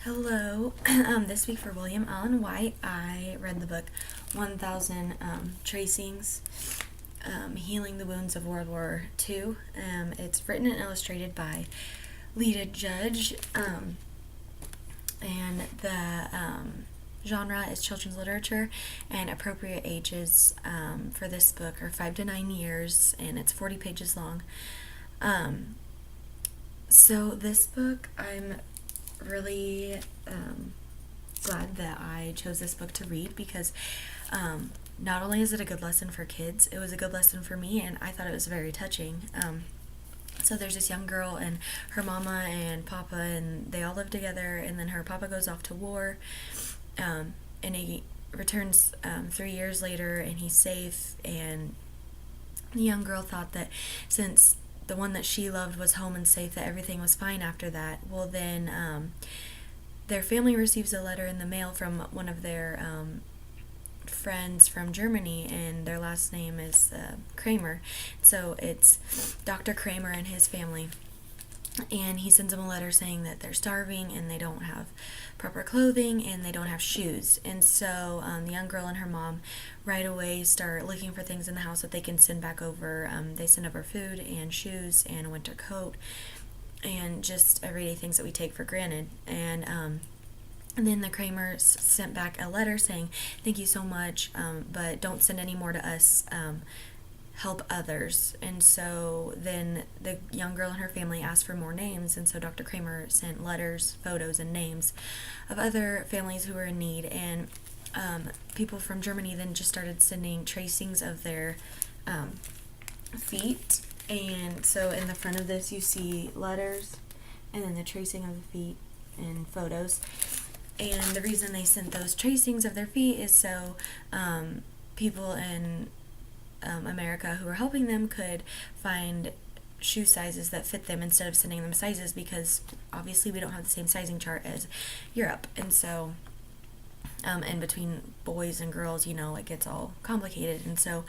Hello. This week for William Allen White, I read the book 1000 Tracings, Healing the Wounds of World War II. It's written and illustrated by Lita Judge, and the genre is children's literature, and appropriate ages for this book are 5 to 9 years, and it's 40 pages long. So this book, I'm really glad that I chose this book to read because not only is it a good lesson for kids, it was a good lesson for me, and I thought it was very touching. So there's this young girl and her mama and papa, and they all live together, and then her papa goes off to war, and he returns 3 years later, and he's safe, and the young girl thought that since the one that she loved was home and safe, that everything was fine after that. Well, then their family receives a letter in the mail from one of their friends from Germany, and their last name is Kramer. So it's Dr. Kramer and his family. And he sends them a letter saying that they're starving and they don't have proper clothing and they don't have shoes. And so the young girl and her mom right away start looking for things in the house that they can send back over. They send over food and shoes and a winter coat and just everyday things that we take for granted. And then the Kramers sent back a letter saying, "Thank you so much, but don't send any more to us. Help others." And so then the young girl and her family asked for more names, and so Dr. Kramer sent letters, photos, and names of other families who were in need. And people from Germany then just started sending tracings of their feet. And so in the front of this you see letters and then the tracing of the feet and photos. And the reason they sent those tracings of their feet is so people in America who were helping them could find shoe sizes that fit them instead of sending them sizes, because obviously we don't have the same sizing chart as Europe. And so and between boys and girls, it gets all complicated. And so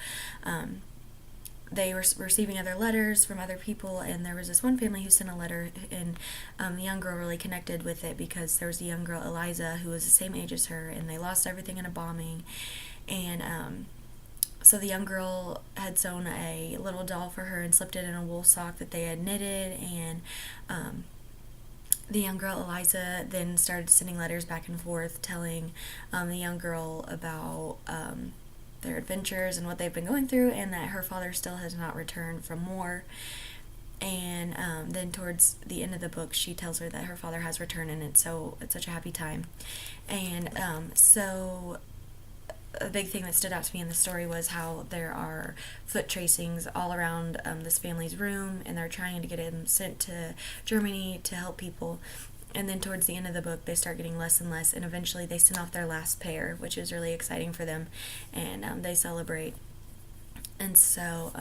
they were receiving other letters from other people, and there was this one family who sent a letter, and the young girl really connected with it because there was a young girl, Eliza, who was the same age as her, and they lost everything in a bombing. And so the young girl had sewn a little doll for her and slipped it in a wool sock that they had knitted, and the young girl, Eliza, then started sending letters back and forth telling the young girl about their adventures and what they've been going through, and that her father still has not returned from war. And then towards the end of the book, she tells her that her father has returned, and it's such a happy time. And so a big thing that stood out to me in the story was how there are foot tracings all around this family's room, and they're trying to get him sent to Germany to help people. And then towards the end of the book, they start getting less and less, and eventually they send off their last pair, which is really exciting for them, and they celebrate. And so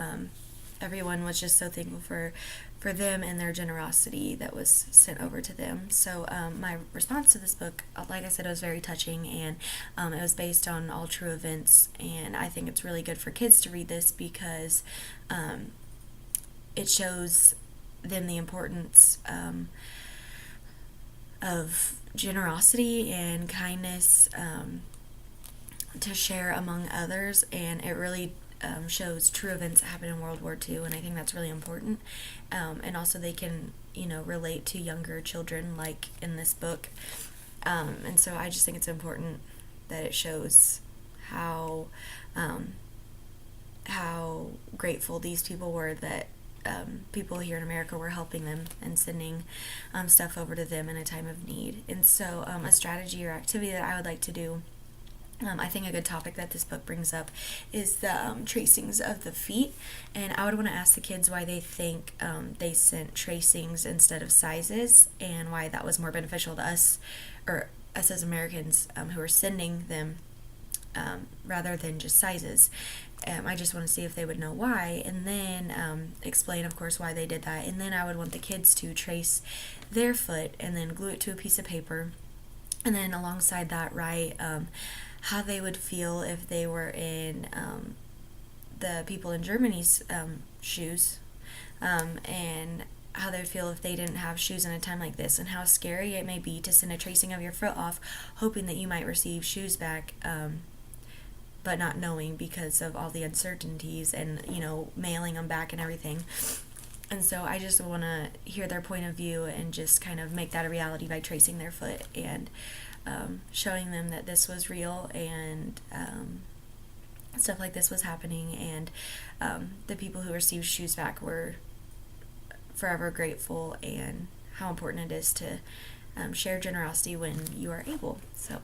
everyone was just so thankful for them and their generosity that was sent over to them. So my response to this book, like I said, it was very touching, and it was based on all true events, and I think it's really good for kids to read this because it shows them the importance of generosity and kindness to share among others, and it really shows true events that happened in World War II, and I think that's really important. And also they can, relate to younger children, like in this book. And so I just think it's important that it shows how grateful these people were that people here in America were helping them and sending stuff over to them in a time of need. And so a strategy or activity that I would like to do, I think a good topic that this book brings up is the tracings of the feet. And I would want to ask the kids why they think they sent tracings instead of sizes, and why that was more beneficial to us, or us as Americans who are sending them rather than just sizes. I just want to see if they would know why, and then explain, of course, why they did that. And then I would want the kids to trace their foot and then glue it to a piece of paper, and then alongside that write how they would feel if they were in the people in Germany's shoes, and how they'd feel if they didn't have shoes in a time like this, and how scary it may be to send a tracing of your foot off hoping that you might receive shoes back, but not knowing because of all the uncertainties and, mailing them back and everything. And so I just want to hear their point of view and just kind of make that a reality by tracing their foot and showing them that this was real, and stuff like this was happening, and the people who received shoes back were forever grateful, and how important it is to share generosity when you are able. So